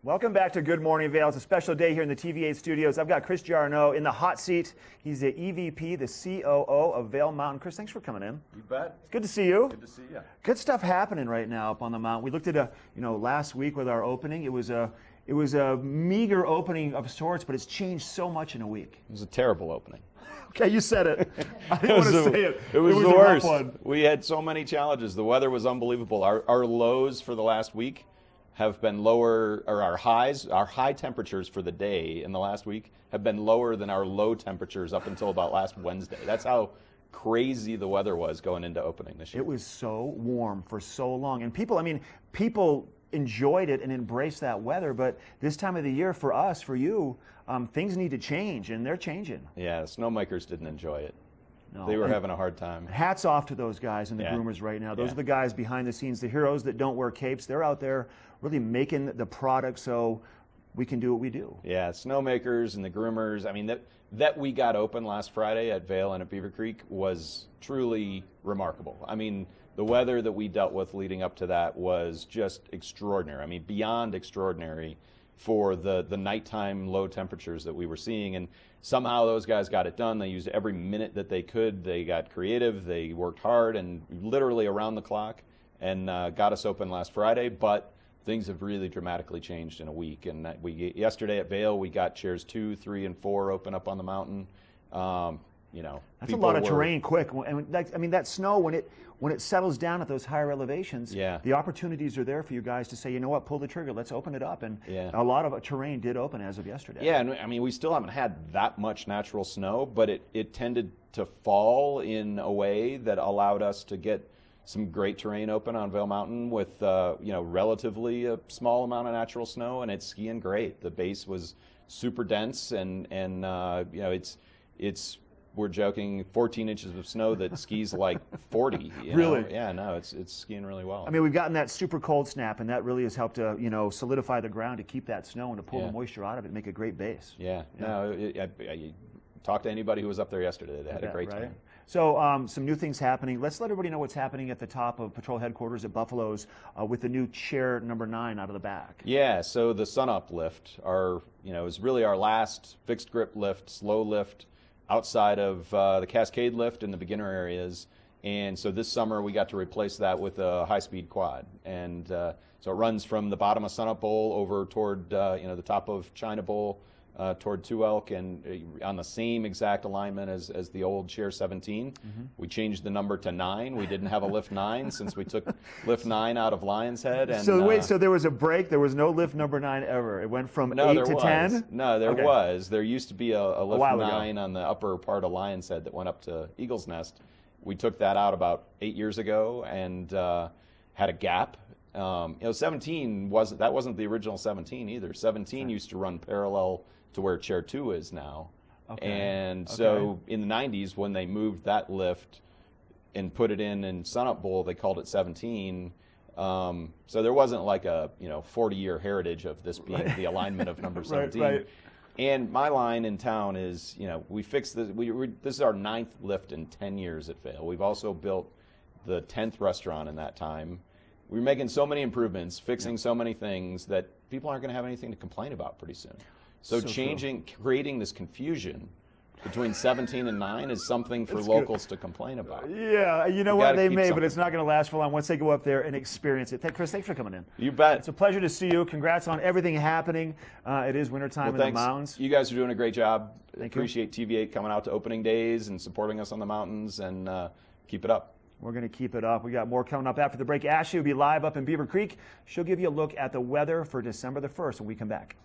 Welcome back to Good Morning Vail. It's a special day here in the TVA studios. I've got Chris Jarnot in the hot seat. He's the EVP, the COO of Vail Mountain. Chris, thanks for coming in. You bet. It's good to see you. Good to see you. Good stuff happening right now up on the mountain. We looked at last week with our opening. It was a meager opening of sorts, but it's changed so much in a week. It was a terrible opening. Okay, you said it. I didn't want to say it. It was the a rough worst. one. We had so many challenges. The weather was unbelievable. Our lows for the last week have been lower, or our high temperatures for the day in the last week have been lower than our low temperatures up until about last Wednesday. That's how crazy the weather was going into opening this year. It was so warm for so long. And people enjoyed it and embraced that weather, but this time of the year for us, for you, things need to change, and they're changing. Yeah, snowmakers didn't enjoy it. No. They were having a hard time. Hats off to those guys and the groomers right now. Those are the guys behind the scenes, the heroes that don't wear capes. They're out there really making the product so we can do what we do. Yeah, snowmakers and the groomers. I mean, that we got open last Friday at Vail and at Beaver Creek was truly remarkable. I mean, the weather that we dealt with leading up to that was just extraordinary. I mean, beyond extraordinary for the nighttime low temperatures that we were seeing. And somehow those guys got it done. They used every minute that they could. They got creative. They worked hard and literally around the clock and got us open last Friday. But things have really dramatically changed in a week. And yesterday at Vail, we got chairs 2, 3, and 4 open up on the mountain. That's a lot of terrain quick. And that snow, when it settles down at those higher elevations, the opportunities are there for you guys to say, you know what, pull the trigger, let's open it up. And a lot of terrain did open as of yesterday. Yeah, and I mean, we still haven't had that much natural snow, but it tended to fall in a way that allowed us to get some great terrain open on Vail Mountain with relatively a small amount of natural snow, and it's skiing great. The base was super dense, and it's we're joking 14 inches of snow that skis like 40. Really? Yeah, no, it's skiing really well. I mean, we've gotten that super cold snap, and that really has helped to solidify the ground to keep that snow and to pull the moisture out of it and make a great base. Yeah. No, I talked to anybody who was up there yesterday. They had a great time. So some new things happening. Let's let everybody know what's happening at the top of Patrol Headquarters at Buffalo's with the new chair number 9 out of the back. Yeah, so the Sun Up lift is really our last fixed grip lift, slow lift outside of the Cascade lift in the beginner areas. And so this summer we got to replace that with a high-speed quad. And so it runs from the bottom of Sun Up Bowl over toward the top of China Bowl, toward Two Elk, and on the same exact alignment as the old Chair 17. Mm-hmm. We changed the number to 9. We didn't have a lift 9 since we took lift 9 out of Lion's Head. And, so there was a break. There was no lift number 9 ever. It went from 8 to 10? No, there was. There used to be a lift 9 on the upper part of Lion's Head that went up to Eagle's Nest. We took that out about 8 years ago and had a gap. 17 wasn't the original 17 either. 17 used to run parallel to where Chair 2 is now. So in the 90s, when they moved that lift and put it in Sun Up Bowl, they called it 17. So there wasn't like a 40-year heritage of this being the alignment of number 17. Right. And my line in town is, we fixed this. This is our 9th lift in 10 years at Vail. We've also built the 10th restaurant in that time. We're making so many improvements, fixing so many things that people aren't going to have anything to complain about pretty soon. So creating this confusion between 17 and 9 is something for locals to complain about. Yeah, you know what, they may, but it's not going to last for long once they go up there and experience it. Chris, thanks for coming in. You bet. It's a pleasure to see you. Congrats on everything happening. It is wintertime in the mountains. You guys are doing a great job. Appreciate TVA coming out to opening days and supporting us on the mountains, and keep it up. We're going to keep it up. We got more coming up after the break. Ashley will be live up in Beaver Creek. She'll give you a look at the weather for December the 1st when we come back.